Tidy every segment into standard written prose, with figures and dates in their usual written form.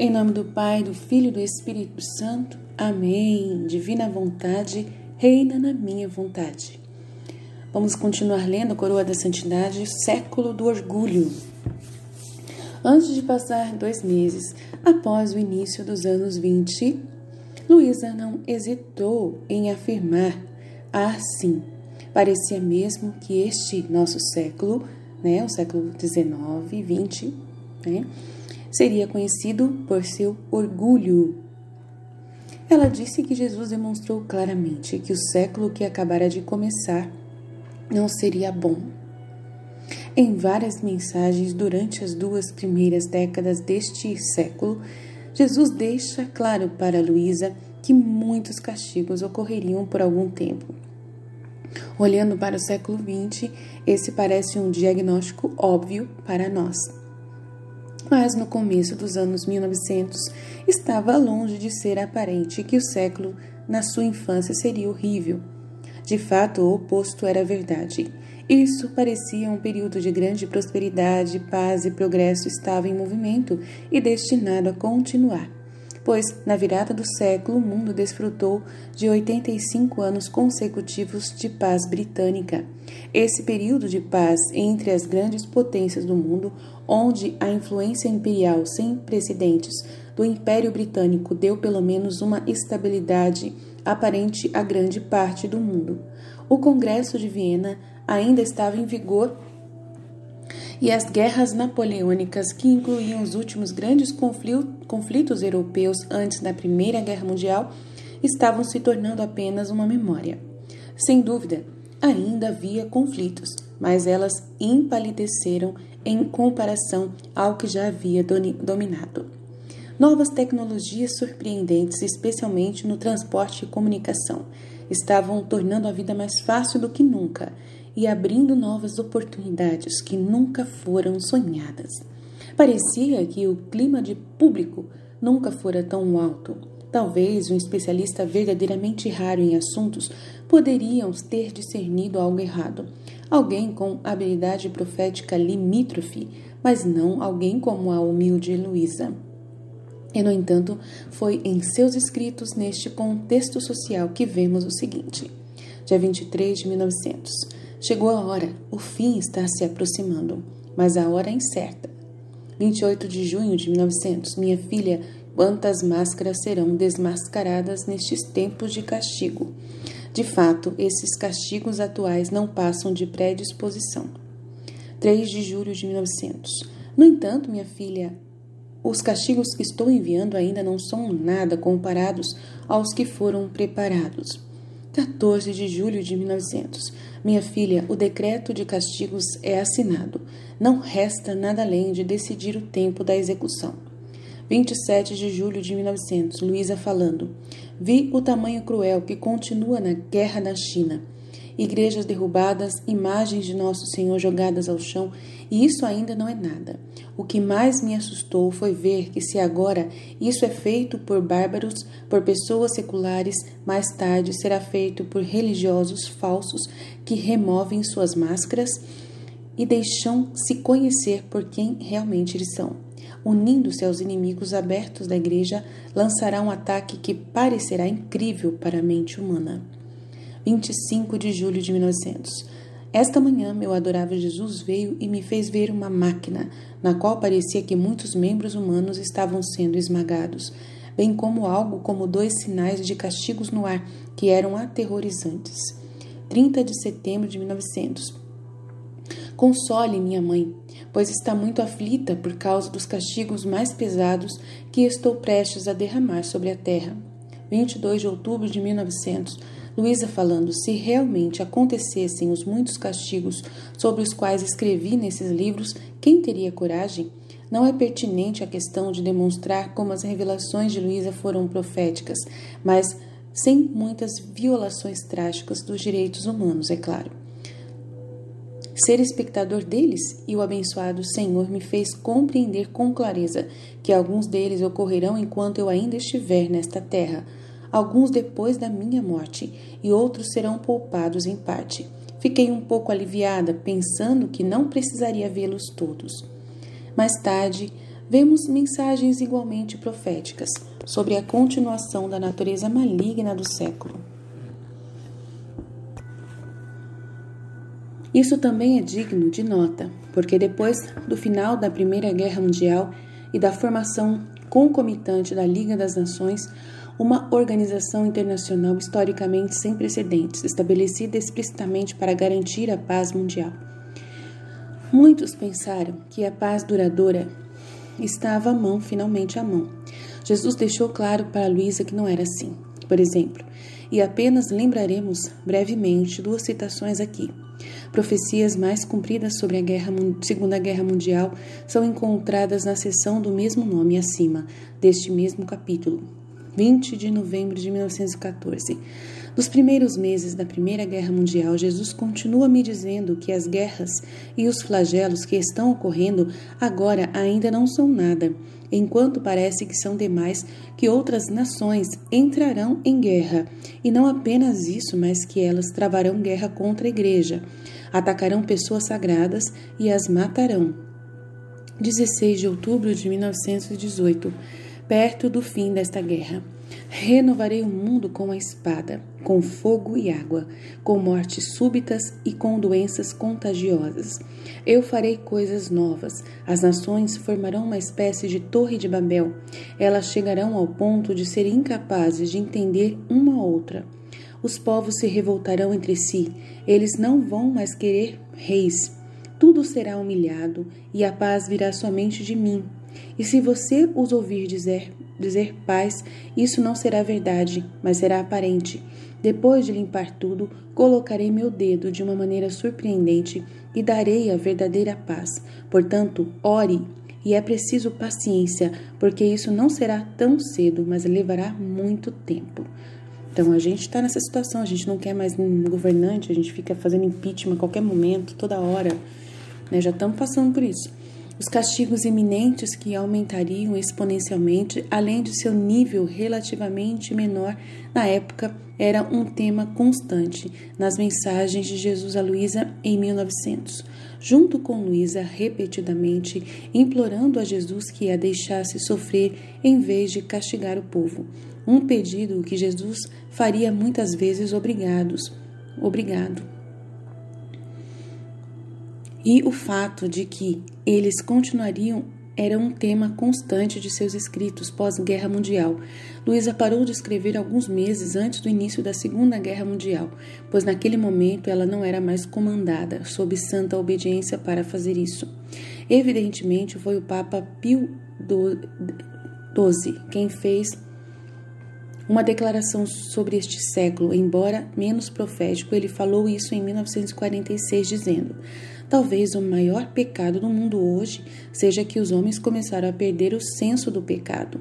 Em nome do Pai, do Filho e do Espírito Santo. Amém. Divina vontade, reina na minha vontade. Vamos continuar lendo a Coroa da Santidade, Século do Orgulho. Antes de passar 2 meses após o início dos anos 20, Luísa não hesitou em afirmar assim. Parecia mesmo que este nosso século, o século XIX, 20, seria conhecido por seu orgulho. Ela disse que Jesus demonstrou claramente que o século que acabara de começar não seria bom. Em várias mensagens durante as 2 primeiras décadas deste século, Jesus deixa claro para Luísa que muitos castigos ocorreriam por algum tempo. Olhando para o século XX, esse parece um diagnóstico óbvio para nós. Mas no começo dos anos 1900, estava longe de ser aparente que o século, na sua infância, seria horrível. De fato, o oposto era verdade. Isso parecia um período de grande prosperidade, paz e progresso estava em movimento e destinado a continuar. Pois, na virada do século, o mundo desfrutou de 85 anos consecutivos de paz britânica. Esse período de paz entre as grandes potências do mundo, onde a influência imperial sem precedentes do Império Britânico deu pelo menos uma estabilidade aparente a grande parte do mundo. O Congresso de Viena ainda estava em vigor e as guerras napoleônicas, que incluíam os últimos grandes conflitos europeus antes da Primeira Guerra Mundial, estavam se tornando apenas uma memória. Sem dúvida, ainda havia conflitos, mas elas empalideceram em comparação ao que já havia dominado. Novas tecnologias surpreendentes, especialmente no transporte e comunicação, estavam tornando a vida mais fácil do que nunca e abrindo novas oportunidades que nunca foram sonhadas. Parecia que o clima de público nunca fora tão alto. Talvez um especialista verdadeiramente raro em assuntos poderiam ter discernido algo errado. Alguém com habilidade profética limítrofe, mas não alguém como a humilde Luísa. E, no entanto, foi em seus escritos neste contexto social que vemos o seguinte. Dia 23 de 1900. Chegou a hora, o fim está se aproximando, mas a hora é incerta. 28 de junho de 1900. Minha filha, quantas máscaras serão desmascaradas nestes tempos de castigo? De fato, esses castigos atuais não passam de predisposição. 3 de julho de 1900. No entanto, minha filha, os castigos que estou enviando ainda não são nada comparados aos que foram preparados. 14 de julho de 1900. Minha filha, o decreto de castigos é assinado. Não resta nada além de decidir o tempo da execução. 27 de julho de 1900. Luísa falando. Vi o tamanho cruel que continua na guerra da China. Igrejas derrubadas, imagens de Nosso Senhor jogadas ao chão, e isso ainda não é nada. O que mais me assustou foi ver que se agora isso é feito por bárbaros, por pessoas seculares, mais tarde será feito por religiosos falsos que removem suas máscaras e deixam-se conhecer por quem realmente eles são. Unindo-se aos inimigos abertos da igreja, lançará um ataque que parecerá incrível para a mente humana. 25 de julho de 1900. Esta manhã, meu adorável Jesus veio e me fez ver uma máquina, na qual parecia que muitos membros humanos estavam sendo esmagados, bem como algo como 2 sinais de castigos no ar, que eram aterrorizantes. 30 de setembro de 1900. Console minha mãe, pois está muito aflita por causa dos castigos mais pesados que estou prestes a derramar sobre a terra. 22 de outubro de 1900. Luísa falando, se realmente acontecessem os muitos castigos sobre os quais escrevi nesses livros, quem teria coragem? Não é pertinente a questão de demonstrar como as revelações de Luísa foram proféticas, mas sem muitas violações trágicas dos direitos humanos, é claro. Ser espectador deles e o abençoado Senhor me fez compreender com clareza que alguns deles ocorrerão enquanto eu ainda estiver nesta terra, alguns depois da minha morte, e outros serão poupados em parte. Fiquei um pouco aliviada, pensando que não precisaria vê-los todos. Mais tarde, vemos mensagens igualmente proféticas sobre a continuação da natureza maligna do século. Isso também é digno de nota, porque depois do final da Primeira Guerra Mundial e da formação concomitante da Liga das Nações, uma organização internacional historicamente sem precedentes, estabelecida explicitamente para garantir a paz mundial. Muitos pensaram que a paz duradoura estava à mão, finalmente à mão. Jesus deixou claro para Luísa que não era assim. Por exemplo, e apenas lembraremos brevemente duas citações aqui. Profecias mais cumpridas sobre a Segunda Guerra Mundial são encontradas na seção do mesmo nome acima, deste mesmo capítulo, 20 de novembro de 1914. Nos primeiros meses da Primeira Guerra Mundial, Jesus continua me dizendo que as guerras e os flagelos que estão ocorrendo agora ainda não são nada, enquanto parece que são demais, que outras nações entrarão em guerra, e não apenas isso, mas que elas travarão guerra contra a igreja, atacarão pessoas sagradas e as matarão. 16 de outubro de 1918, perto do fim desta guerra. Renovarei o mundo com a espada, com fogo e água, com mortes súbitas e com doenças contagiosas. Eu farei coisas novas. As nações formarão uma espécie de torre de Babel. Elas chegarão ao ponto de serem incapazes de entender uma a outra. Os povos se revoltarão entre si. Eles não vão mais querer reis. Tudo será humilhado e a paz virá somente de mim. E se você os ouvir dizer paz, isso não será verdade, mas será aparente. Depois de limpar tudo, colocarei meu dedo de uma maneira surpreendente e darei a verdadeira paz. Portanto, ore, e é preciso paciência, porque isso não será tão cedo, mas levará muito tempo. Então, a gente está nessa situação, a gente não quer mais um governante, a gente fica fazendo impeachment a qualquer momento, toda hora, né? Já estamos passando por isso. Os castigos iminentes que aumentariam exponencialmente, além de seu nível relativamente menor na época, era um tema constante nas mensagens de Jesus a Luísa em 1900. Junto com Luísa, repetidamente, implorando a Jesus que a deixasse sofrer em vez de castigar o povo. Um pedido que Jesus faria muitas vezes obrigado. E o fato de que eles continuariam era um tema constante de seus escritos pós-Guerra Mundial. Luísa parou de escrever alguns meses antes do início da Segunda Guerra Mundial, pois naquele momento ela não era mais comandada, sob santa obediência para fazer isso. Evidentemente, foi o Papa Pio XII quem fez uma declaração sobre este século, embora menos profético. Ele falou isso em 1946, dizendo: talvez o maior pecado do mundo hoje seja que os homens começaram a perder o senso do pecado,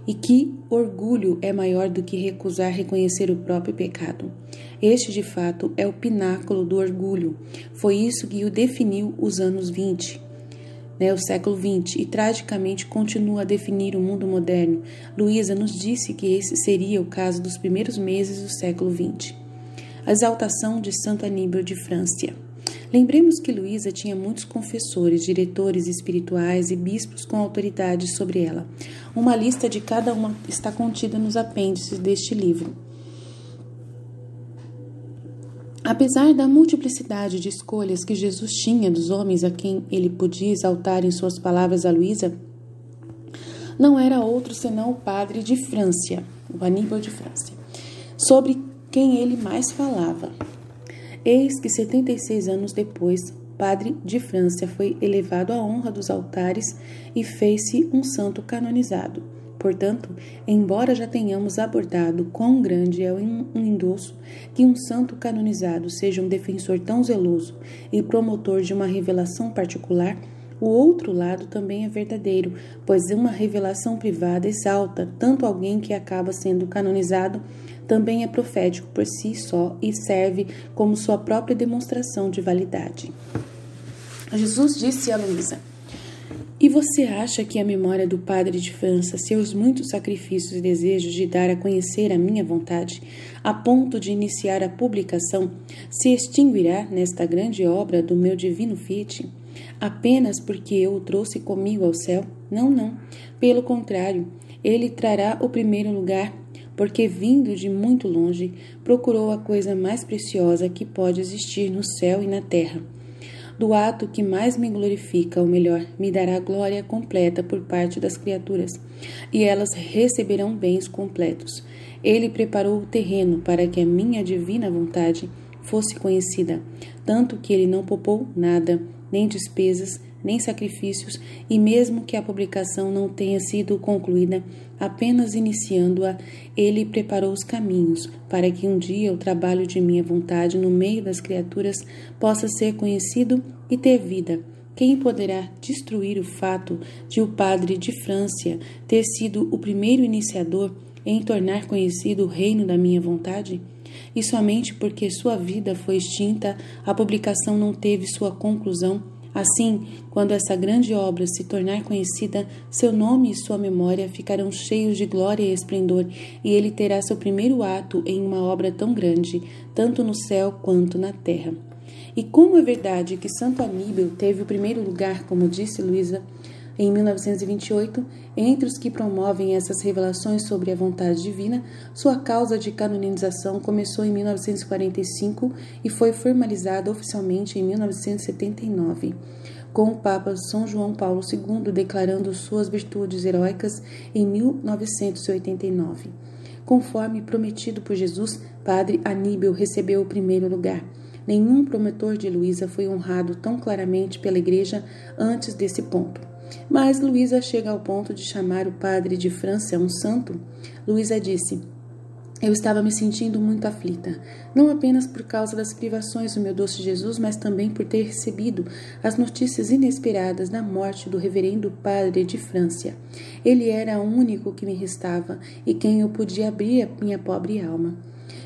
e que orgulho é maior do que recusar reconhecer o próprio pecado. Este, de fato, é o pináculo do orgulho. Foi isso que o definiu os anos 20. O século XX, e tragicamente continua a definir o mundo moderno. Luísa nos disse que esse seria o caso dos primeiros meses do século XX. A exaltação de Santo Aníbal de Francia. Lembremos que Luísa tinha muitos confessores, diretores espirituais e bispos com autoridade sobre ela. Uma lista de cada uma está contida nos apêndices deste livro. Apesar da multiplicidade de escolhas que Jesus tinha dos homens a quem ele podia exaltar em suas palavras a Luísa, não era outro senão o padre de Francia, o Aníbal de Francia, sobre quem ele mais falava. Eis que 76 anos depois, o padre de Francia foi elevado à honra dos altares e fez-se um santo canonizado. Portanto, embora já tenhamos abordado quão grande é um endosso que um santo canonizado seja um defensor tão zeloso e promotor de uma revelação particular, o outro lado também é verdadeiro, pois uma revelação privada exalta tanto alguém que acaba sendo canonizado, também é profético por si só e serve como sua própria demonstração de validade. Jesus disse a Luísa: e você acha que a memória do padre de França, seus muitos sacrifícios e desejos de dar a conhecer a minha vontade, a ponto de iniciar a publicação, se extinguirá nesta grande obra do meu divino Fiat? apenas porque eu o trouxe comigo ao céu? Não, não. Pelo contrário, ele trará o primeiro lugar, porque vindo de muito longe, procurou a coisa mais preciosa que pode existir no céu e na terra. Do ato que mais me glorifica, ou melhor, me dará glória completa por parte das criaturas, e elas receberão bens completos. Ele preparou o terreno para que a minha divina vontade fosse conhecida, tanto que ele não poupou nada, nem despesas, nem sacrifícios, e mesmo que a publicação não tenha sido concluída, apenas iniciando-a, ele preparou os caminhos para que um dia o trabalho de minha vontade no meio das criaturas possa ser conhecido e ter vida. Quem poderá destruir o fato de o padre de Francia ter sido o primeiro iniciador em tornar conhecido o reino da minha vontade? E somente porque sua vida foi extinta, a publicação não teve sua conclusão. Assim, quando essa grande obra se tornar conhecida, seu nome e sua memória ficarão cheios de glória e esplendor, e ele terá seu primeiro ato em uma obra tão grande, tanto no céu quanto na terra. E como é verdade que Santo Aníbal teve o primeiro lugar, como disse Luísa, em 1928, entre os que promovem essas revelações sobre a vontade divina, sua causa de canonização começou em 1945 e foi formalizada oficialmente em 1979, com o Papa São João Paulo II declarando suas virtudes heróicas em 1989. Conforme prometido por Jesus, Padre Aníbal recebeu o primeiro lugar. Nenhum promotor de Luísa foi honrado tão claramente pela Igreja antes desse ponto. Mas Luísa chega ao ponto de chamar o padre de Francia um santo. Luísa disse: eu estava me sentindo muito aflita, não apenas por causa das privações do meu doce Jesus, mas também por ter recebido as notícias inesperadas da morte do reverendo padre de Francia. Ele era o único que me restava e quem eu podia abrir a minha pobre alma.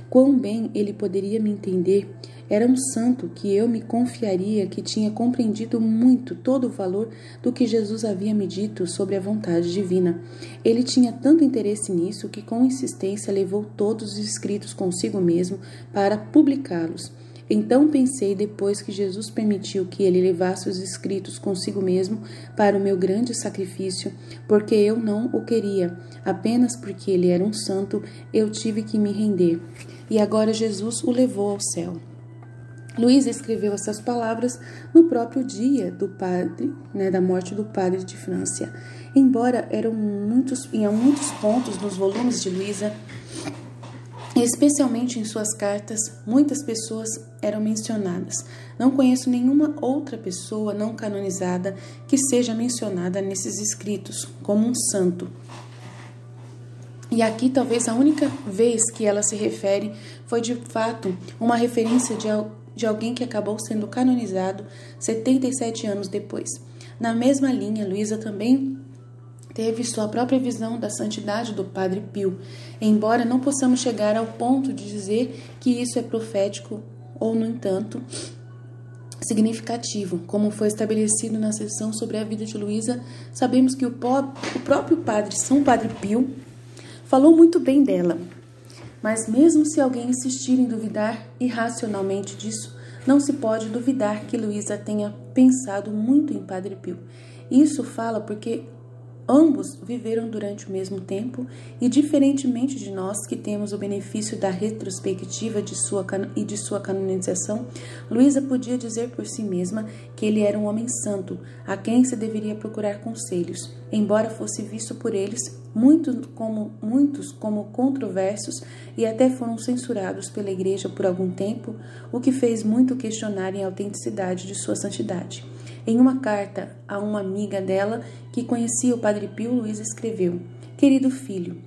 Quão bem ele poderia me entender. Era um santo que eu me confiaria que tinha compreendido muito todo o valor do que Jesus havia me dito sobre a vontade divina. Ele tinha tanto interesse nisso que com insistência levou todos os escritos consigo mesmo para publicá-los. Então pensei, depois que Jesus permitiu que ele levasse os escritos consigo mesmo para o meu grande sacrifício, porque eu não o queria, apenas porque ele era um santo, eu tive que me render. E agora Jesus o levou ao céu. Luísa escreveu essas palavras no próprio dia do padre, da morte do padre de Francia. Embora eram muitos pontos nos volumes de Luísa, especialmente em suas cartas, muitas pessoas eram mencionadas. Não conheço nenhuma outra pessoa não canonizada que seja mencionada nesses escritos como um santo. E aqui talvez a única vez que ela se refere foi de fato uma referência de alguém que acabou sendo canonizado 77 anos depois. Na mesma linha, Luísa também teve sua própria visão da santidade do Padre Pio, embora não possamos chegar ao ponto de dizer que isso é profético ou, no entanto, significativo. Como foi estabelecido na sessão sobre a vida de Luísa, sabemos que o próprio padre, São Padre Pio, falou muito bem dela. Mas mesmo se alguém insistir em duvidar irracionalmente disso, não se pode duvidar que Luísa tenha pensado muito em Padre Pio. Isso fala porque ambos viveram durante o mesmo tempo e, diferentemente de nós que temos o benefício da retrospectiva de sua canonização, Luísa podia dizer por si mesma que ele era um homem santo, a quem se deveria procurar conselhos, embora fosse visto por eles muitos como controversos e até foram censurados pela Igreja por algum tempo, o que fez muito questionarem a autenticidade de sua santidade. Em uma carta a uma amiga dela que conhecia o Padre Pio, Luísa escreveu: querido filho,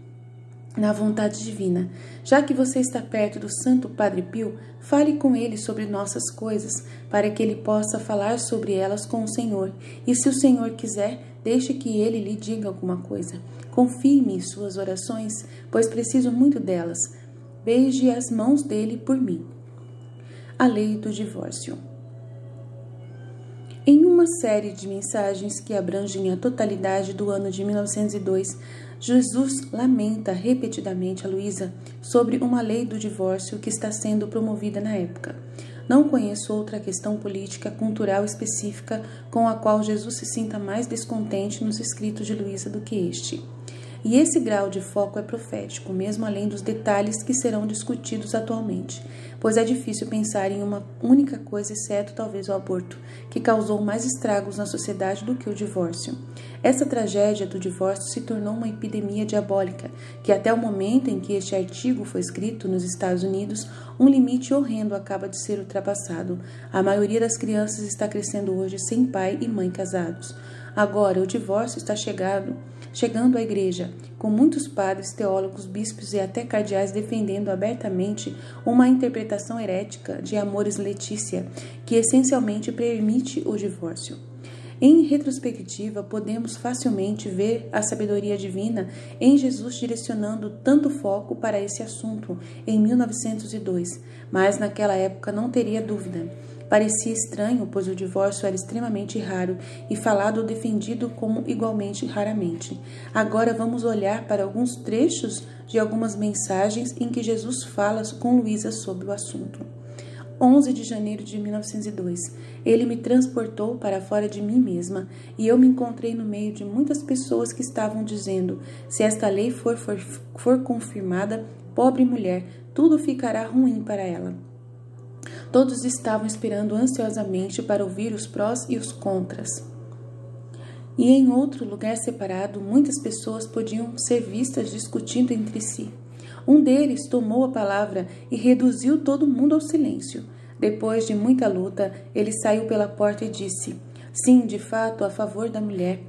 na vontade divina, já que você está perto do Santo Padre Pio, fale com ele sobre nossas coisas, para que ele possa falar sobre elas com o Senhor. E se o Senhor quiser, deixe que ele lhe diga alguma coisa. Confie-me em suas orações, pois preciso muito delas. Beije as mãos dele por mim. A lei do divórcio. Em uma série de mensagens que abrangem a totalidade do ano de 1902, Jesus lamenta repetidamente a Luísa sobre uma lei do divórcio que está sendo promovida na época. Não conheço outra questão política, cultural específica com a qual Jesus se sinta mais descontente nos escritos de Luísa do que este. E esse grau de foco é profético, mesmo além dos detalhes que serão discutidos atualmente, pois é difícil pensar em uma única coisa, exceto talvez o aborto, que causou mais estragos na sociedade do que o divórcio. Essa tragédia do divórcio se tornou uma epidemia diabólica, que até o momento em que este artigo foi escrito nos Estados Unidos, um limite horrendo acaba de ser ultrapassado. A maioria das crianças está crescendo hoje sem pai e mãe casados. Agora, o divórcio está chegando à igreja, com muitos padres, teólogos, bispos e até cardeais defendendo abertamente uma interpretação herética de Amoris Laetitia, que essencialmente permite o divórcio. Em retrospectiva, podemos facilmente ver a sabedoria divina em Jesus direcionando tanto foco para esse assunto em 1902, mas naquela época não teria dúvida. Parecia estranho, pois o divórcio era extremamente raro e falado ou defendido como igualmente raramente. Agora vamos olhar para alguns trechos de algumas mensagens em que Jesus fala com Luísa sobre o assunto. 11 de janeiro de 1902. Ele me transportou para fora de mim mesma e eu me encontrei no meio de muitas pessoas que estavam dizendo: se esta lei for confirmada, pobre mulher, tudo ficará ruim para ela. Todos estavam esperando ansiosamente para ouvir os prós e os contras. E em outro lugar separado, muitas pessoas podiam ser vistas discutindo entre si. Um deles tomou a palavra e reduziu todo mundo ao silêncio. Depois de muita luta, ele saiu pela porta e disse: sim, de fato, a favor da mulher.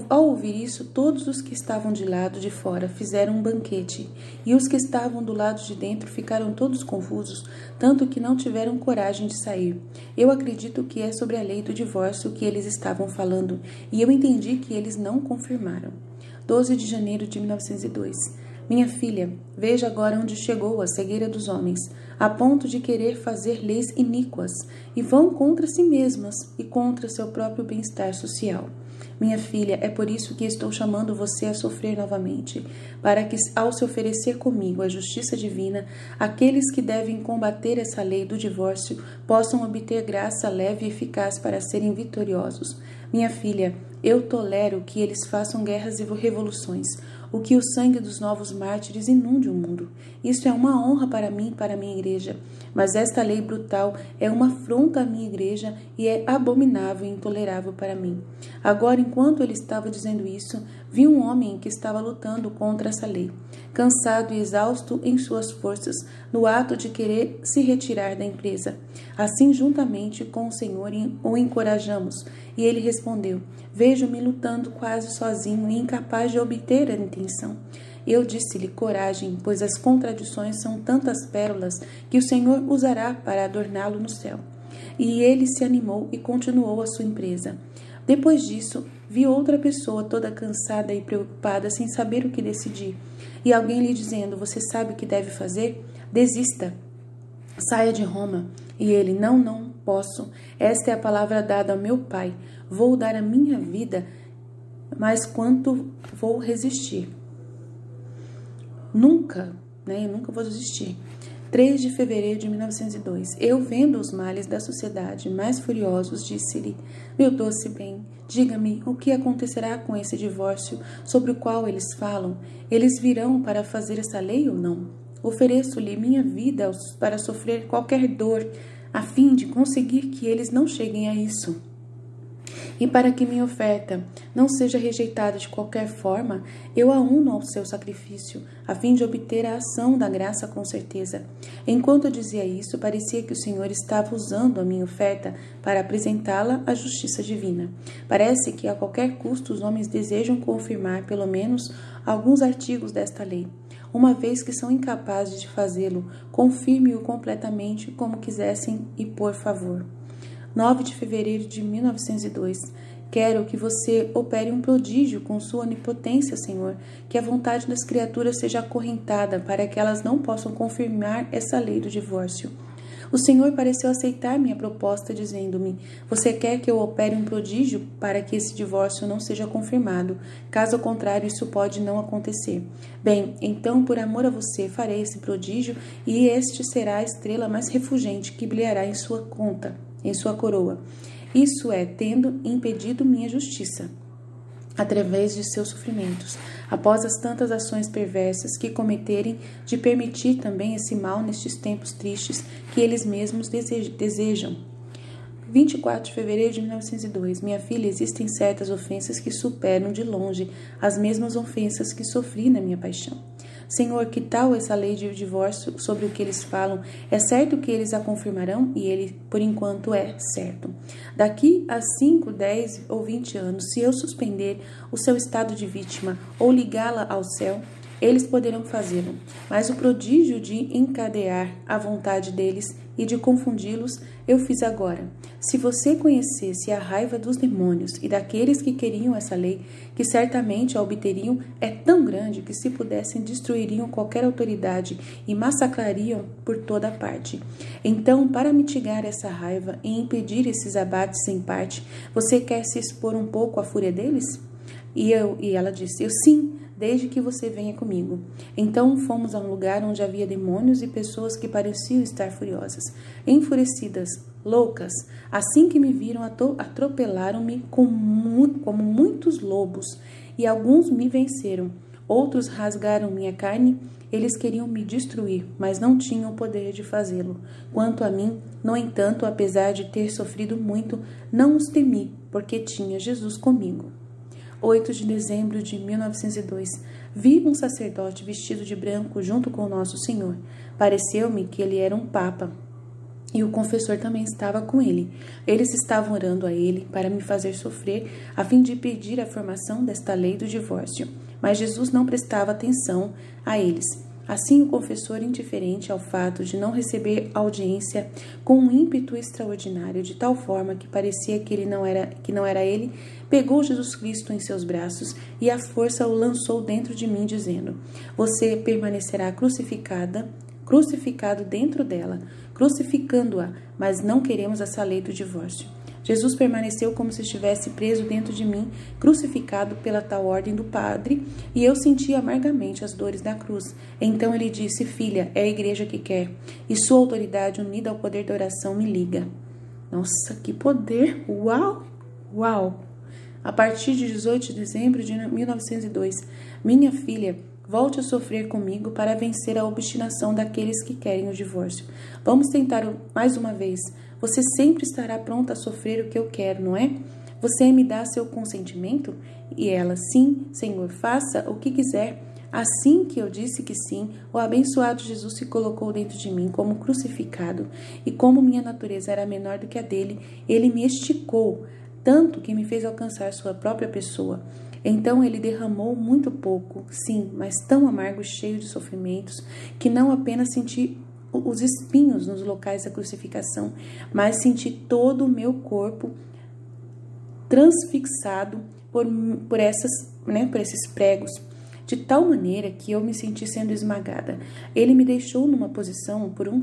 Ao ouvir isso, todos os que estavam de lado de fora fizeram um banquete, e os que estavam do lado de dentro ficaram todos confusos, tanto que não tiveram coragem de sair. Eu acredito que é sobre a lei do divórcio que eles estavam falando, e eu entendi que eles não confirmaram. 12 de janeiro de 1902. Minha filha, veja agora onde chegou a cegueira dos homens, a ponto de querer fazer leis iníquas, e vão contra si mesmas e contra seu próprio bem-estar social. Minha filha, é por isso que estou chamando você a sofrer novamente, para que, ao se oferecer comigo a justiça divina, aqueles que devem combater essa lei do divórcio possam obter graça leve e eficaz para serem vitoriosos. Minha filha, eu tolero que eles façam guerras e revoluções, o que o sangue dos novos mártires inunde o mundo. Isso é uma honra para mim e para a minha igreja, mas esta lei brutal é uma afronta à minha igreja e é abominável e intolerável para mim. Agora, enquanto ele estava dizendo isso, vi um homem que estava lutando contra essa lei, cansado e exausto em suas forças, no ato de querer se retirar da empresa. Assim, juntamente com o Senhor, o encorajamos, e ele respondeu: vejo-me lutando quase sozinho e incapaz de obter a intenção. Eu disse-lhe: coragem, pois as contradições são tantas pérolas que o Senhor usará para adorná-lo no céu. E ele se animou e continuou a sua empresa. Depois disso, vi outra pessoa toda cansada e preocupada, sem saber o que decidir, e alguém lhe dizendo: você sabe o que deve fazer? Desista, saia de Roma. E ele: não posso, esta é a palavra dada ao meu pai, vou dar a minha vida, mas quanto vou resistir? Nunca vou desistir. 3 de fevereiro de 1902. Eu, vendo os males da sociedade mais furiosos, disse-lhe: meu doce bem, diga-me o que acontecerá com esse divórcio sobre o qual eles falam. Eles virão para fazer essa lei ou não? Ofereço-lhe minha vida para sofrer qualquer dor, a fim de conseguir que eles não cheguem a isso. E para que minha oferta não seja rejeitada de qualquer forma, eu a uno ao seu sacrifício, a fim de obter a ação da graça com certeza. Enquanto eu dizia isso, parecia que o Senhor estava usando a minha oferta para apresentá-la à justiça divina. Parece que a qualquer custo os homens desejam confirmar pelo menos alguns artigos desta lei. Uma vez que são incapazes de fazê-lo, confirme-o completamente como quisessem e por favor. 9 de fevereiro de 1902. Quero que você opere um prodígio com sua onipotência, Senhor, que a vontade das criaturas seja acorrentada para que elas não possam confirmar essa lei do divórcio. O Senhor pareceu aceitar minha proposta, dizendo-me: você quer que eu opere um prodígio para que esse divórcio não seja confirmado? Caso contrário, isso pode não acontecer. Bem, então, por amor a você, farei esse prodígio, e este será a estrela mais refulgente que brilhará em sua coroa. Isso é, tendo impedido minha justiça, através de seus sofrimentos, após as tantas ações perversas que cometerem, de permitir também esse mal nestes tempos tristes que eles mesmos desejam. 24 de fevereiro de 1902. Minha filha, existem certas ofensas que superam de longe as mesmas ofensas que sofri na minha paixão. Senhor, que tal essa lei de divórcio sobre o que eles falam? É certo que eles a confirmarão? E ele, por enquanto, é certo. Daqui a 5, 10 ou 20 anos, se eu suspender o seu estado de vítima ou ligá-la ao céu, eles poderão fazê-lo. Mas o prodígio de encadear a vontade deles e de confundi-los, eu fiz agora. Se você conhecesse a raiva dos demônios e daqueles que queriam essa lei, que certamente a obteriam, é tão grande que, se pudessem, destruiriam qualquer autoridade e massacrariam por toda parte. Então, para mitigar essa raiva e impedir esses abates sem parte, você quer se expor um pouco à fúria deles? E ela disse: eu sim, desde que você venha comigo. Então fomos a um lugar onde havia demônios e pessoas que pareciam estar furiosas, enfurecidas, loucas. Assim que me viram, atropelaram-me como muitos lobos, e alguns me venceram. Outros rasgaram minha carne. Eles queriam me destruir, mas não tinham o poder de fazê-lo. Quanto a mim, no entanto, apesar de ter sofrido muito, não os temi, porque tinha Jesus comigo. 8 de dezembro de 1902. Vi um sacerdote vestido de branco junto com o nosso Senhor. Pareceu-me que ele era um papa, e o confessor também estava com ele. Eles estavam orando a ele para me fazer sofrer, a fim de impedir a formação desta lei do divórcio. Mas Jesus não prestava atenção a eles. Assim, o confessor, indiferente ao fato de não receber audiência, com um ímpeto extraordinário, de tal forma que parecia que não era ele, pegou Jesus Cristo em seus braços e à força o lançou dentro de mim, dizendo: você permanecerá crucificado dentro dela, crucificando-a, mas não queremos essa lei do divórcio. Jesus permaneceu como se estivesse preso dentro de mim, crucificado pela tal ordem do Padre, e eu sentia amargamente as dores da cruz. Então ele disse: filha, é a igreja que quer, e sua autoridade unida ao poder da oração me liga. Nossa, que poder! Uau! Uau! A partir de 18 de dezembro de 1902, minha filha, volte a sofrer comigo para vencer a obstinação daqueles que querem o divórcio. Vamos tentar mais uma vez. Você sempre estará pronta a sofrer o que eu quero, não é? Você me dá seu consentimento? E ela: sim, Senhor, faça o que quiser. Assim que eu disse que sim, o abençoado Jesus se colocou dentro de mim como crucificado, e como minha natureza era menor do que a dele, ele me esticou, tanto que me fez alcançar sua própria pessoa. Então ele derramou muito pouco, sim, mas tão amargo e cheio de sofrimentos, que não apenas senti os espinhos nos locais da crucificação, mas senti todo o meu corpo transfixado por esses pregos, de tal maneira que eu me senti sendo esmagada. Ele me deixou nessa posição por um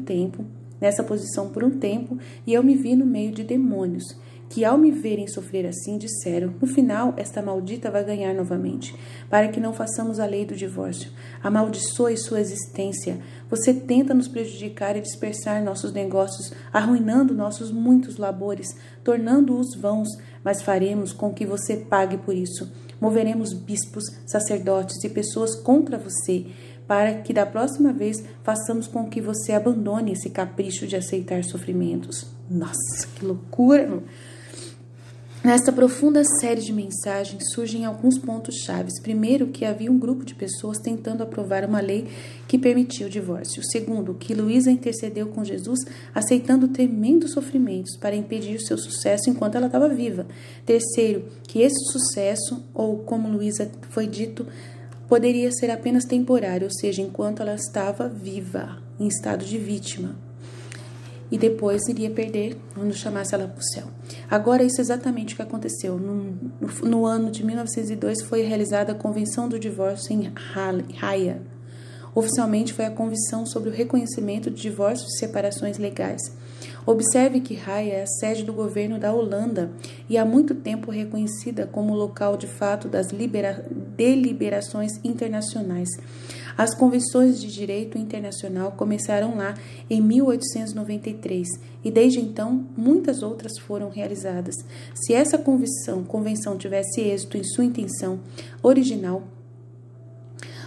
tempo, e eu me vi no meio de demônios, que ao me verem sofrer assim, disseram: no final, esta maldita vai ganhar novamente, para que não façamos a lei do divórcio. Amaldiçoe sua existência. Você tenta nos prejudicar e dispersar nossos negócios, arruinando nossos muitos labores, tornando-os vãos, mas faremos com que você pague por isso. Moveremos bispos, sacerdotes e pessoas contra você, para que da próxima vez façamos com que você abandone esse capricho de aceitar sofrimentos. Nossa, que loucura! Nesta profunda série de mensagens surgem alguns pontos chaves. Primeiro, que havia um grupo de pessoas tentando aprovar uma lei que permitia o divórcio. Segundo, que Luísa intercedeu com Jesus, aceitando tremendos sofrimentos para impedir o seu sucesso enquanto ela estava viva. Terceiro, que esse sucesso, ou como Luísa foi dito, poderia ser apenas temporário, ou seja, enquanto ela estava viva, em estado de vítima. E depois iria perder quando chamasse ela para o céu. Agora, isso é exatamente o que aconteceu. No ano de 1902 foi realizada a Convenção do Divórcio em Haia, Oficialmente foi a Convenção sobre o Reconhecimento de Divórcios e Separações Legais. Observe que Haia é a sede do governo da Holanda e há muito tempo reconhecida como local de fato das deliberações internacionais. As convenções de direito internacional começaram lá em 1893 e desde então muitas outras foram realizadas. Se essa convenção tivesse êxito em sua intenção original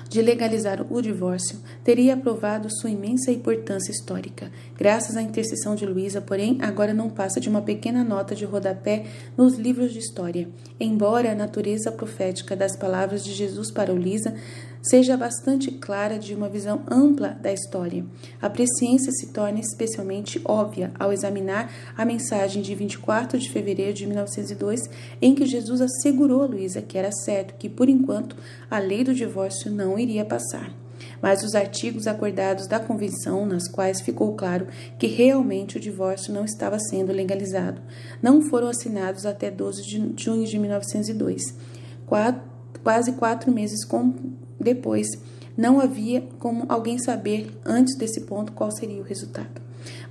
de legalizar o divórcio, teria aprovado sua imensa importância histórica. Graças à intercessão de Luísa, porém, agora não passa de uma pequena nota de rodapé nos livros de história. Embora a natureza profética das palavras de Jesus para Luísa seja bastante clara de uma visão ampla da história, a presciência se torna especialmente óbvia ao examinar a mensagem de 24 de fevereiro de 1902, em que Jesus assegurou a Luísa que era certo que, por enquanto, a lei do divórcio não iria passar. Mas os artigos acordados da convenção, nas quais ficou claro que realmente o divórcio não estava sendo legalizado, não foram assinados até 12 de junho de 1902. Quase 4 meses depois, não havia como alguém saber antes desse ponto qual seria o resultado.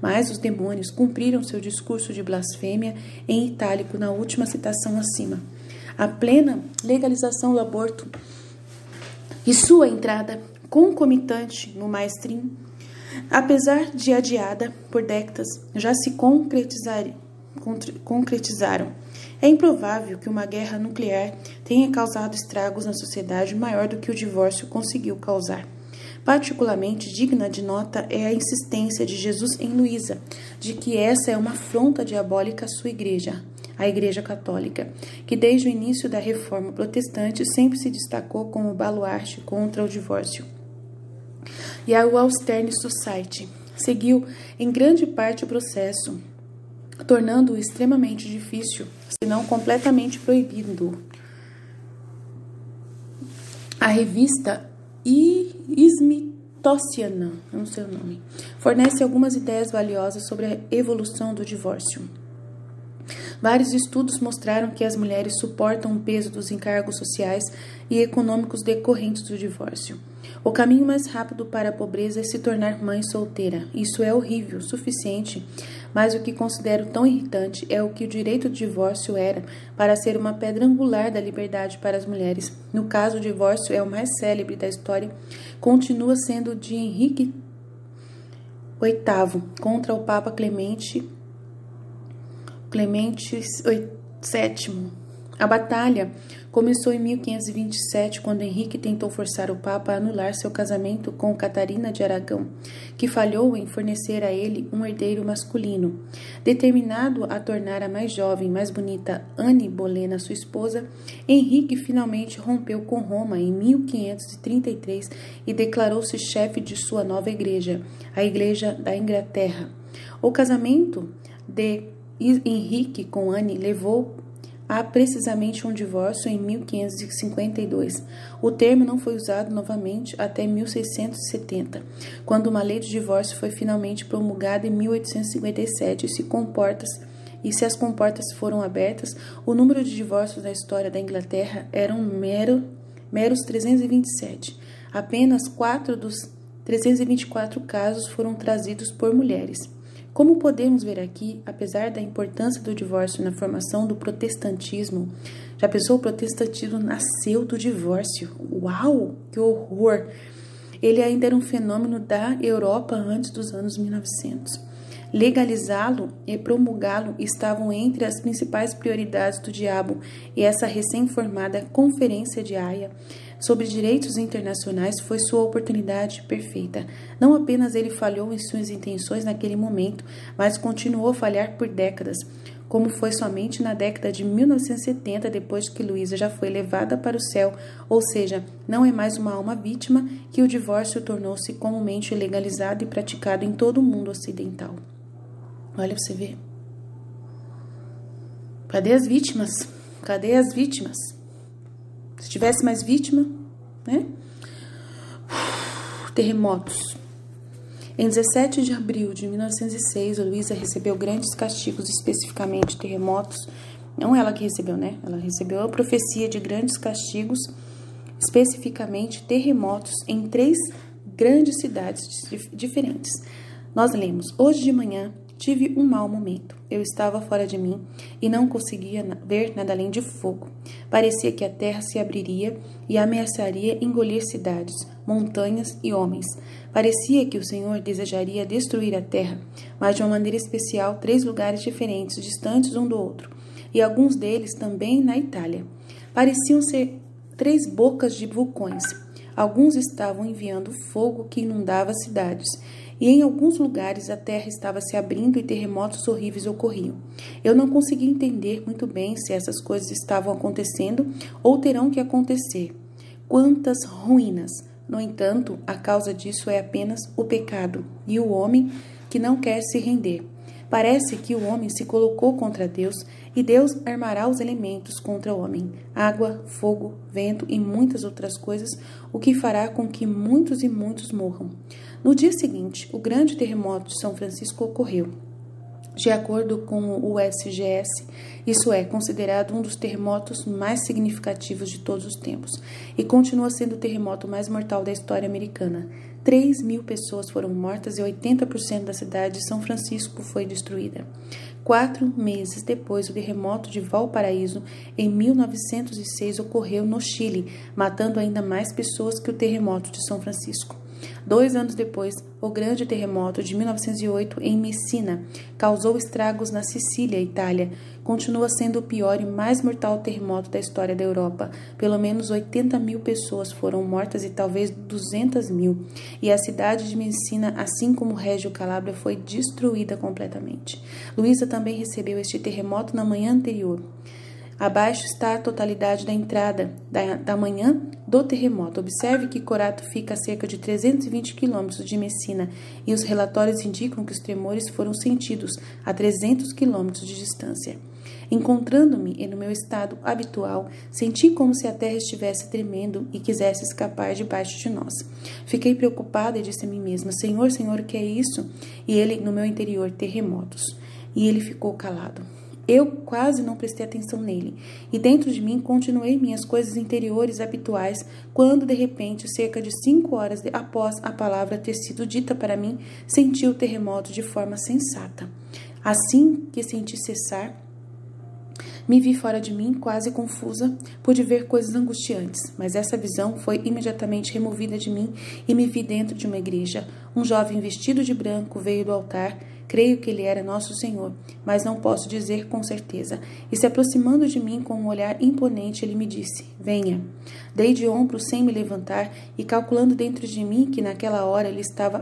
Mas os demônios cumpriram seu discurso de blasfêmia em itálico na última citação acima. A plena legalização do aborto e sua entrada concomitante no mainstream, apesar de adiada por décadas, já se concretizaram. É improvável que uma guerra nuclear tenha causado estragos na sociedade maior do que o divórcio conseguiu causar. Particularmente digna de nota é a insistência de Jesus em Luísa, de que essa é uma afronta diabólica à sua igreja, a Igreja Católica, que desde o início da Reforma Protestante sempre se destacou como baluarte contra o divórcio. E a Western Society seguiu em grande parte o processo, tornando-o extremamente difícil, se não completamente proibido. A revista Smithsonian, não sei o nome, fornece algumas ideias valiosas sobre a evolução do divórcio. Vários estudos mostraram que as mulheres suportam o peso dos encargos sociais e econômicos decorrentes do divórcio. O caminho mais rápido para a pobreza é se tornar mãe solteira. Isso é horrível, suficiente, mas o que considero tão irritante é o que o direito do divórcio era para ser uma pedra angular da liberdade para as mulheres. No caso, o divórcio é o mais célebre da história, continua sendo o de Henrique VIII contra o Papa Clemente VII. A batalha começou em 1527, quando Henrique tentou forçar o Papa a anular seu casamento com Catarina de Aragão, que falhou em fornecer a ele um herdeiro masculino. Determinado a tornar a mais jovem e mais bonita Anne Bolena sua esposa, Henrique finalmente rompeu com Roma em 1533 e declarou-se chefe de sua nova igreja, a Igreja da Inglaterra. O casamento de Henrique com Anne levou a precisamente um divórcio em 1552. O termo não foi usado novamente até 1670, quando uma lei de divórcio foi finalmente promulgada em 1857 e se as comportas foram abertas, o número de divórcios na história da Inglaterra eram meros 327. Apenas 4 dos 324 casos foram trazidos por mulheres. Como podemos ver aqui, apesar da importância do divórcio na formação do protestantismo, já pensou, o protestantismo nasceu do divórcio? Uau, que horror! Ele ainda era um fenômeno da Europa antes dos anos 1900. Legalizá-lo e promulgá-lo estavam entre as principais prioridades do diabo, e essa recém-formada Conferência de Haia sobre Direitos Internacionais foi sua oportunidade perfeita. Não apenas ele falhou em suas intenções naquele momento, mas continuou a falhar por décadas, como foi somente na década de 1970, depois que Luísa já foi levada para o céu, ou seja, não é mais uma alma vítima, que o divórcio tornou-se comumente legalizado e praticado em todo o mundo ocidental. Olha pra você ver. Cadê as vítimas? Cadê as vítimas? Se tivesse mais vítima, né? Terremotos. Em 17 de abril de 1906, Luísa recebeu grandes castigos, especificamente terremotos. Não ela que recebeu, né? Ela recebeu a profecia de grandes castigos, especificamente terremotos, em 3 grandes cidades diferentes. Nós lemos: hoje de manhã tive um mau momento. Eu estava fora de mim e não conseguia ver nada além de fogo. Parecia que a terra se abriria e ameaçaria engolir cidades, montanhas e homens. Parecia que o Senhor desejaria destruir a terra, mas de uma maneira especial 3 lugares diferentes, distantes um do outro, e alguns deles também na Itália. Pareciam ser 3 bocas de vulcões. Alguns estavam enviando fogo que inundava cidades, e em alguns lugares a terra estava se abrindo e terremotos horríveis ocorriam. Eu não conseguia entender muito bem se essas coisas estavam acontecendo ou terão que acontecer. Quantas ruínas! No entanto, a causa disso é apenas o pecado e o homem que não quer se render. Parece que o homem se colocou contra Deus e Deus armará os elementos contra o homem, água, fogo, vento e muitas outras coisas, o que fará com que muitos e muitos morram. No dia seguinte, o grande terremoto de São Francisco ocorreu. De acordo com o USGS, isso é considerado um dos terremotos mais significativos de todos os tempos e continua sendo o terremoto mais mortal da história americana. 3.000 pessoas foram mortas e 80% da cidade de São Francisco foi destruída. 4 meses depois, o terremoto de Valparaíso, em 1906, ocorreu no Chile, matando ainda mais pessoas que o terremoto de São Francisco. 2 anos depois, o grande terremoto de 1908 em Messina causou estragos na Sicília, Itália. Continua sendo o pior e mais mortal terremoto da história da Europa. Pelo menos 80.000 pessoas foram mortas e talvez 200.000. E a cidade de Messina, assim como Reggio Calabria, foi destruída completamente. Luísa também recebeu este terremoto na manhã anterior. Abaixo está a totalidade da entrada da manhã do terremoto. Observe que Corato fica a cerca de 320 quilômetros de Messina e os relatórios indicam que os tremores foram sentidos a 300 quilômetros de distância. Encontrando-me no meu estado habitual, senti como se a terra estivesse tremendo e quisesse escapar debaixo de nós. Fiquei preocupada e disse a mim mesma: Senhor, Senhor, o que é isso? E ele, no meu interior, terremotos. E ele ficou calado. Eu quase não prestei atenção nele, e dentro de mim continuei minhas coisas interiores habituais, quando de repente, cerca de 5 horas após a palavra ter sido dita para mim, senti o terremoto de forma sensata. Assim que senti cessar, me vi fora de mim, quase confusa, pude ver coisas angustiantes, mas essa visão foi imediatamente removida de mim e me vi dentro de uma igreja. Um jovem vestido de branco veio do altar. Creio que ele era nosso Senhor, mas não posso dizer com certeza. E se aproximando de mim com um olhar imponente, ele me disse: venha. Dei de ombros sem me levantar e calculando dentro de mim que naquela hora ele estava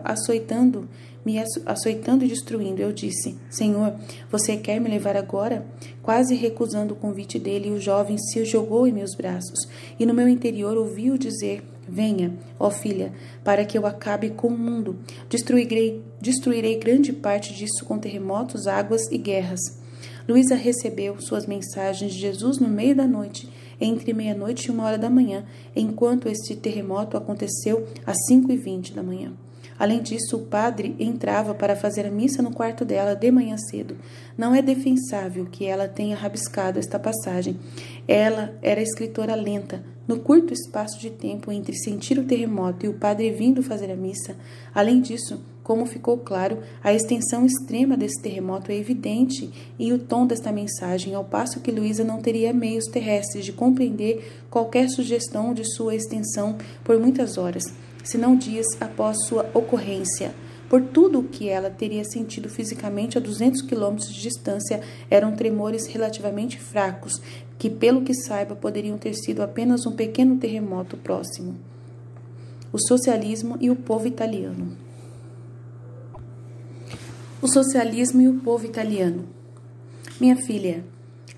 me açoitando e destruindo, eu disse: Senhor, você quer me levar agora? Quase recusando o convite dele, o jovem se jogou em meus braços e no meu interior ouvi-o dizer: venha, ó filha, para que eu acabe com o mundo. Destruirei grande parte disso com terremotos, águas e guerras. Luísa recebeu suas mensagens de Jesus no meio da noite, entre 00:30 e 1h da manhã, enquanto este terremoto aconteceu às 5:20 da manhã. Além disso, o padre entrava para fazer a missa no quarto dela de manhã cedo. Não é defensável que ela tenha rabiscado esta passagem. Ela era escritora lenta. No curto espaço de tempo entre sentir o terremoto e o padre vindo fazer a missa, além disso, como ficou claro, a extensão extrema desse terremoto é evidente e o tom desta mensagem, ao passo que Luísa não teria meios terrestres de compreender qualquer sugestão de sua extensão por muitas horas, se não dias após sua ocorrência. Por tudo o que ela teria sentido fisicamente a 200 quilômetros de distância eram tremores relativamente fracos, que, pelo que saiba, poderiam ter sido apenas um pequeno terremoto próximo. O socialismo e o povo italiano. O socialismo e o povo italiano. Minha filha,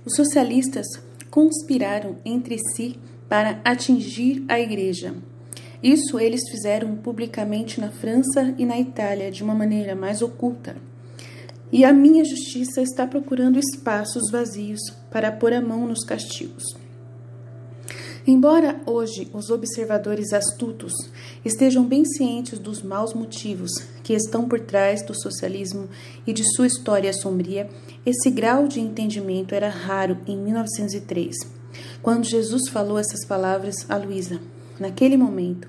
os socialistas conspiraram entre si para atingir a igreja. Isso eles fizeram publicamente na França e na Itália, de uma maneira mais oculta. E a minha justiça está procurando espaços vazios para pôr a mão nos castigos. Embora hoje os observadores astutos estejam bem cientes dos maus motivos que estão por trás do socialismo e de sua história sombria, esse grau de entendimento era raro em 1903, quando Jesus falou essas palavras a Luísa. Naquele momento,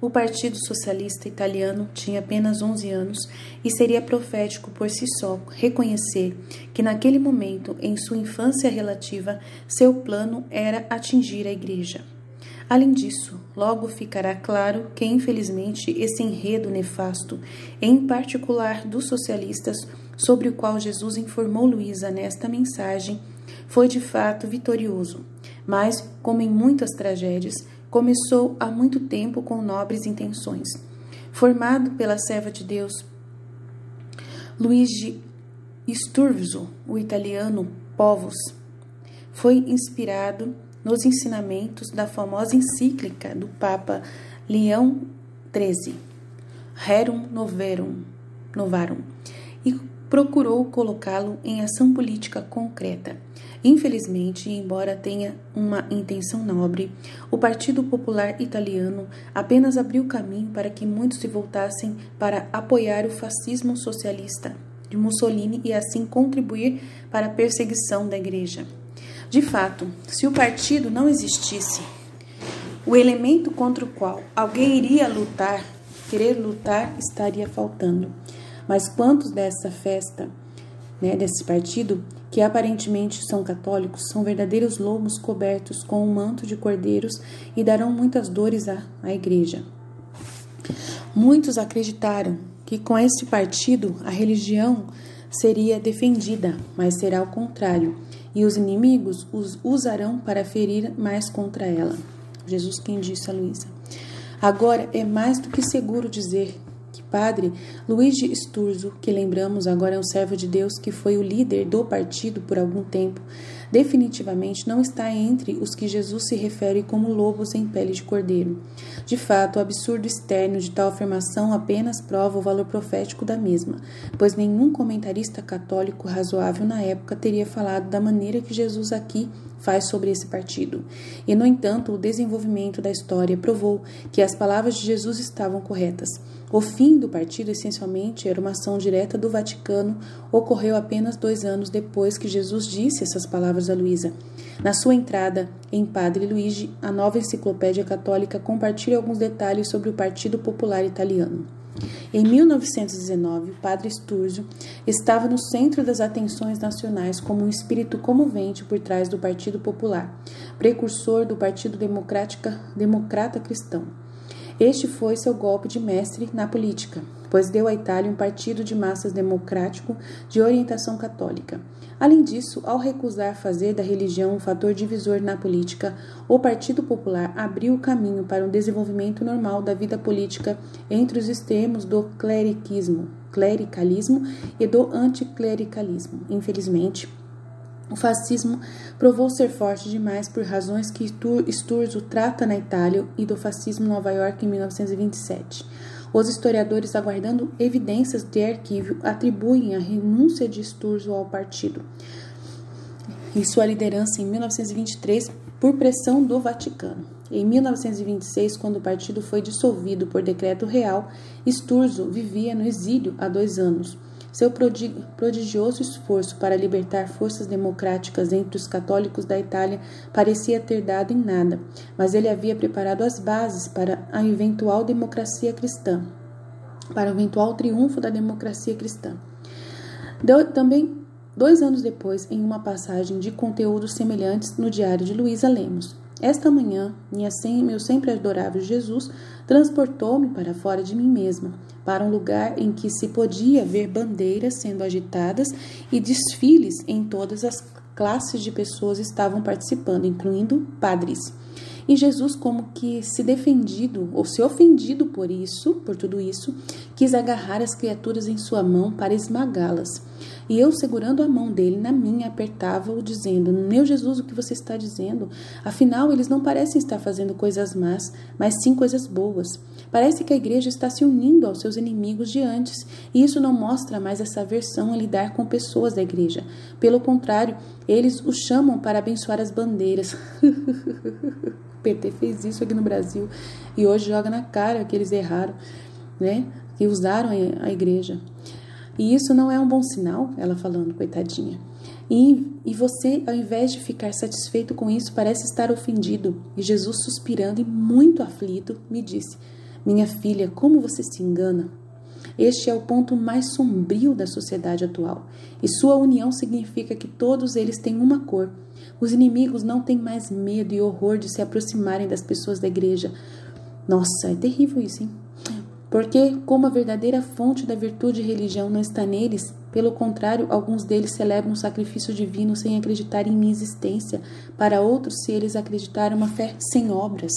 O Partido Socialista Italiano tinha apenas 11 anos e seria profético por si só reconhecer que naquele momento, em sua infância relativa, seu plano era atingir a Igreja. Além disso, logo ficará claro que, infelizmente, esse enredo nefasto, em particular dos socialistas, sobre o qual Jesus informou Luísa nesta mensagem, foi de fato vitorioso, mas, como em muitas tragédias, começou há muito tempo com nobres intenções. Formado pela serva de Deus Luigi Sturzo, o italiano Povus, foi inspirado nos ensinamentos da famosa encíclica do Papa Leão XIII, Rerum Novarum, e procurou colocá-lo em ação política concreta. Infelizmente, embora tenha uma intenção nobre, o Partido Popular Italiano apenas abriu caminho para que muitos se voltassem para apoiar o fascismo socialista de Mussolini e assim contribuir para a perseguição da Igreja. De fato, se o partido não existisse, o elemento contra o qual alguém iria querer lutar, estaria faltando. Mas quantos dessa festa, desse partido, que aparentemente são católicos, são verdadeiros lobos cobertos com um manto de cordeiros e darão muitas dores à Igreja? Muitos acreditaram que com este partido a religião seria defendida, mas será o contrário, e os inimigos os usarão para ferir mais contra ela. Jesus quem disse a Luísa. Agora é mais do que seguro dizer que Padre Luigi Sturzo, que lembramos agora é um servo de Deus que foi o líder do partido por algum tempo, definitivamente não está entre os que Jesus se refere como lobos em pele de cordeiro. De fato, o absurdo externo de tal afirmação apenas prova o valor profético da mesma, pois nenhum comentarista católico razoável na época teria falado da maneira que Jesus aqui faz sobre esse partido. E, no entanto, o desenvolvimento da história provou que as palavras de Jesus estavam corretas. O fim do partido, essencialmente, era uma ação direta do Vaticano, ocorreu apenas 2 anos depois que Jesus disse essas palavras a Luísa. Na sua entrada em Padre Luigi, a Nova Enciclopédia Católica compartilha alguns detalhes sobre o Partido Popular Italiano. Em 1919, o Padre Sturzo estava no centro das atenções nacionais como um espírito comovente por trás do Partido Popular, precursor do Partido Democrata Cristão. Este foi seu golpe de mestre na política, pois deu à Itália um partido de massas democrático de orientação católica. Além disso, ao recusar fazer da religião um fator divisor na política, o Partido Popular abriu o caminho para um desenvolvimento normal da vida política entre os extremos do clericalismo e do anticlericalismo. Infelizmente, o fascismo provou ser forte demais por razões que Sturzo trata na Itália e do fascismo em Nova York em 1927. Os historiadores, aguardando evidências de arquivo, atribuem a renúncia de Sturzo ao partido e sua liderança em 1923 por pressão do Vaticano. Em 1926, quando o partido foi dissolvido por decreto real, Sturzo vivia no exílio há 2 anos. Seu prodigioso esforço para libertar forças democráticas entre os católicos da Itália parecia ter dado em nada, mas ele havia preparado as bases para a eventual democracia cristã, para o eventual triunfo da democracia cristã. Também, 2 anos depois, em uma passagem de conteúdos semelhantes no Diário de Luísa, lemos: Esta manhã, meu sempre adorável Jesus transportou-me para fora de mim mesma, para um lugar em que se podia ver bandeiras sendo agitadas e desfiles em todas as classes de pessoas estavam participando, incluindo padres. E Jesus, como que se ofendido por tudo isso, quis agarrar as criaturas em sua mão para esmagá-las. E eu, segurando a mão dele na minha, apertava-o, dizendo: Meu Jesus, o que você está dizendo? Afinal, eles não parecem estar fazendo coisas más, mas sim coisas boas. Parece que a igreja está se unindo aos seus inimigos de antes, e isso não mostra mais essa aversão a lidar com pessoas da igreja. Pelo contrário, eles os chamam para abençoar as bandeiras. O PT fez isso aqui no Brasil e hoje joga na cara que eles erraram, que usaram a igreja. E isso não é um bom sinal, ela falando, coitadinha. E você, ao invés de ficar satisfeito com isso, parece estar ofendido. E Jesus, suspirando e muito aflito, me disse: Minha filha, como você se engana? Este é o ponto mais sombrio da sociedade atual, e sua união significa que todos eles têm uma cor. Os inimigos não têm mais medo e horror de se aproximarem das pessoas da igreja. Nossa, é terrível isso, hein? Porque, como a verdadeira fonte da virtude e religião não está neles, pelo contrário, alguns deles celebram um sacrifício divino sem acreditar em minha existência, para outros, se eles acreditarem, uma fé sem obras.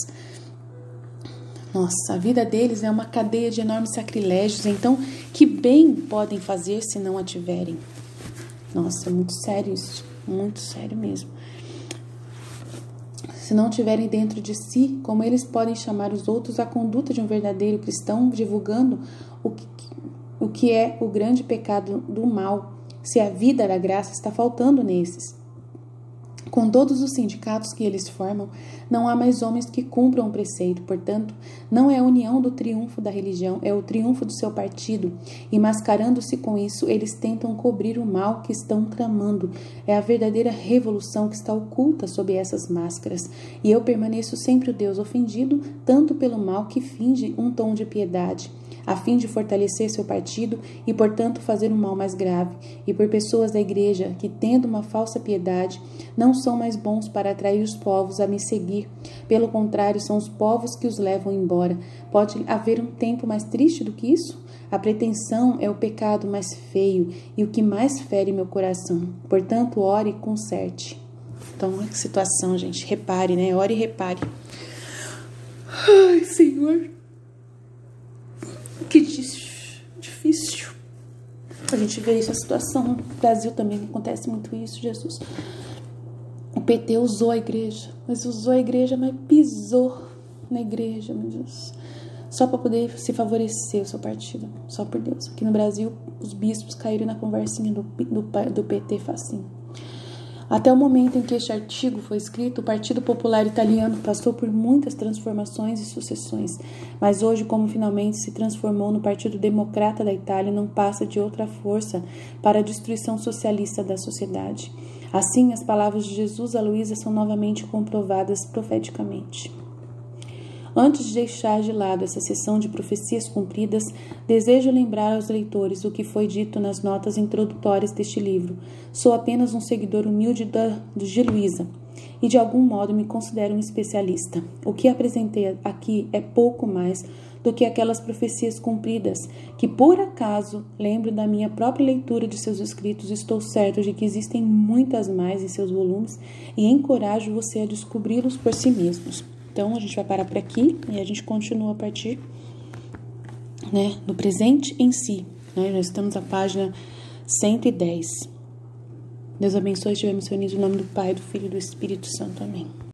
Nossa, a vida deles é uma cadeia de enormes sacrilégios, então que bem podem fazer se não a tiverem? Nossa, é muito sério isso, muito sério mesmo. Se não tiverem dentro de si, como eles podem chamar os outros à conduta de um verdadeiro cristão, divulgando o que é o grande pecado do mal, se a vida da graça está faltando nesses? Com todos os sindicatos que eles formam, não há mais homens que cumpram o preceito. Portanto, não é a união do triunfo da religião, é o triunfo do seu partido. E mascarando-se com isso, eles tentam cobrir o mal que estão tramando. É a verdadeira revolução que está oculta sob essas máscaras. E eu permaneço sempre o Deus ofendido, tanto pelo mal que finge um tom de piedade, a fim de fortalecer seu partido e, portanto, fazer um mal mais grave, e por pessoas da igreja que, tendo uma falsa piedade, não são mais bons para atrair os povos a me seguir. Pelo contrário, são os povos que os levam embora. Pode haver um tempo mais triste do que isso? A pretensão é o pecado mais feio e o que mais fere meu coração. Portanto, ore e conserte. Então, olha que situação, gente. Repare, né? Ore e repare. Ai, Senhor. Que difícil a gente ver essa situação. No Brasil também acontece muito isso, Jesus. O PT usou a igreja, mas pisou na igreja, meu Deus, só para poder se favorecer o seu partido, só por Deus. Aqui no Brasil, os bispos caíram na conversinha do PT facinho. Até o momento em que este artigo foi escrito, o Partido Popular Italiano passou por muitas transformações e sucessões, mas hoje, como finalmente se transformou no Partido Democrata da Itália, não passa de outra força para a destruição socialista da sociedade. Assim, as palavras de Jesus a Luísa são novamente comprovadas profeticamente. Antes de deixar de lado essa sessão de profecias cumpridas, desejo lembrar aos leitores o que foi dito nas notas introdutórias deste livro. Sou apenas um seguidor humilde de Luísa e de algum modo me considero um especialista. O que apresentei aqui é pouco mais do que aquelas profecias cumpridas, que por acaso lembro da minha própria leitura de seus escritos. Estou certo de que existem muitas mais em seus volumes e encorajo você a descobri-los por si mesmos. Então, a gente vai parar por aqui e a gente continua a partir, do presente em si. Nós estamos na página 110. Deus abençoe e estivermos reunidos em nome do Pai, do Filho e do Espírito Santo. Amém.